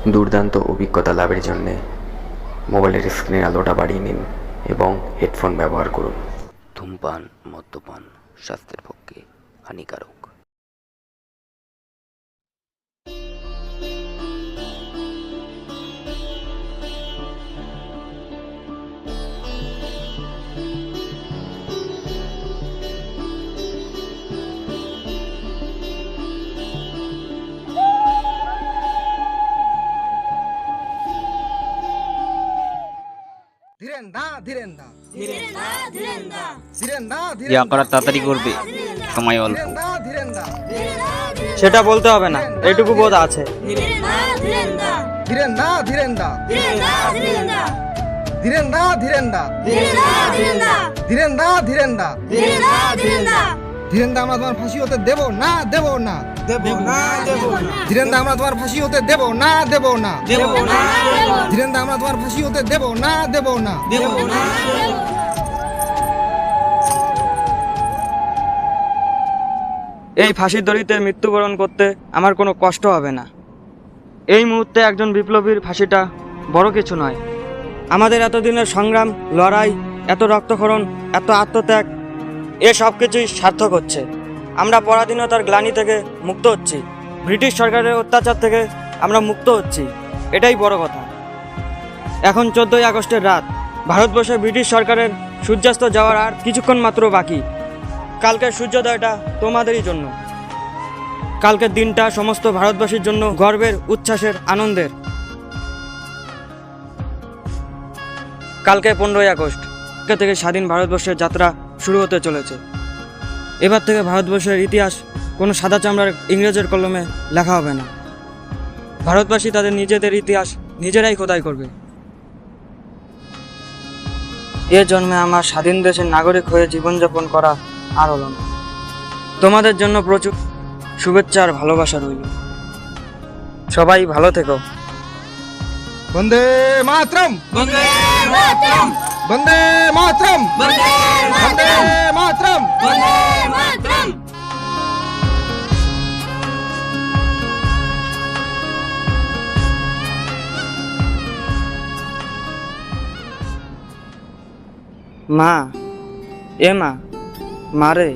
দুর্দান্ত অভিজ্ঞতা লাভের জন্যে মোবাইলের স্ক্রিনের আলোটা বাড়িয়ে নিন এবং হেডফোন ব্যবহার করুন। ধূমপান, মদ্যপান স্বাস্থ্যের পক্ষে হানিকারক। যা করার তাড়াতাড়ি করবে, সময় অল্প। সেটা বলতে হবে না, এইটুকু বোধ আছে। ধীরেন্দা, আমরা তোমার ফাঁসি হতে দেব না, দেব না, ধীরেন্দা, আমরা তোমার ফাঁসি হতে দেব না, দেব না, ধীরেন্দা, আমরা তোমার ফাঁসি হতে দেব না, দেব না। এই ফাঁসির দড়িতে মৃত্যুবরণ করতে আমার কোনো কষ্ট হবে না। এই মুহূর্তে একজন বিপ্লবীর ফাঁসিটা বড় কিছু নয়। আমাদের এতদিনের সংগ্রাম, লড়াই, এত রক্তক্ষরণ, এত আত্মত্যাগ, এ সব কিছুই সার্থক হচ্ছে। আমরা পরাধীনতার গ্লানি থেকে মুক্ত হচ্ছি, ব্রিটিশ সরকারের অত্যাচার থেকে আমরা মুক্ত হচ্ছি, এটাই বড় কথা। এখন 14ই আগস্টের রাত, ভারতবর্ষে ব্রিটিশ সরকারের সূর্যাস্ত যাওয়ার আর কিছুক্ষণ মাত্র বাকি। কালকের সূর্যোদয়টা তোমাদেরই জন্য, কালকের দিনটা সমস্ত ভারতবাসীর জন্য গর্বের, উচ্ছ্বাসের, আনন্দের। কালকে 15ই আগস্ট থেকে স্বাধীন ভারতবর্ষের যাত্রা শুরু হতে চলেছে। এবার থেকে ভারতবর্ষের ইতিহাস কোনো সাদা চামড়ার ইংরেজের কলমে লেখা হবে না। ভারতবাসী তাদের নিজেদের ইতিহাস নিজেরাই খোদাই করবে। এ জন্মে আমার স্বাধীন দেশের নাগরিক হয়ে জীবনযাপন করা আর হলো না। তোমাদের জন্য প্রচুর শুভেচ্ছা আর ভালোবাসা রইল। সবাই ভালো থেকো। বন্দে মাতরম, বন্দে মাতরম, বন্দে মাতরম, বন্দে মাতরম, বন্দে মাতরম। মা, এ মা, মারে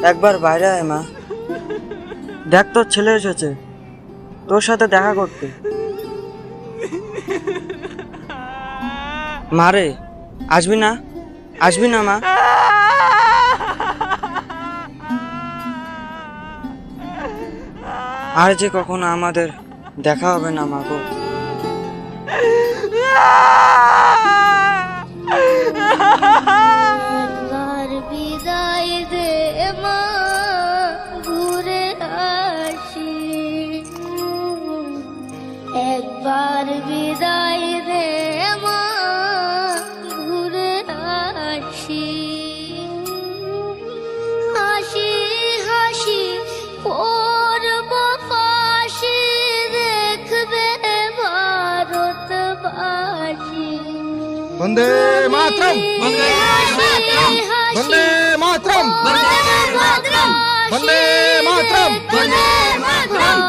একবার বাইরে আয় মা। দেখ তোর ছেলে এসেছে তোর সাথে দেখা করতে। মারে, আসবি না, আসবি না মা? আর যে কখনো আমাদের দেখা হবে না মা গো। একবার বিদায় দে মা, ঘুরে আসি। একবার বিদায় দে মা, ঘুরে আসি। হাসি হাসি করব ফাঁসি, দেখবে ভারতবাসী। বন্দে মাতরম, বন্দে মাতরম, বন্দে মাতরম, বন্দে মাতরম, বন্দে মাতরম, বন্দে মাতরম।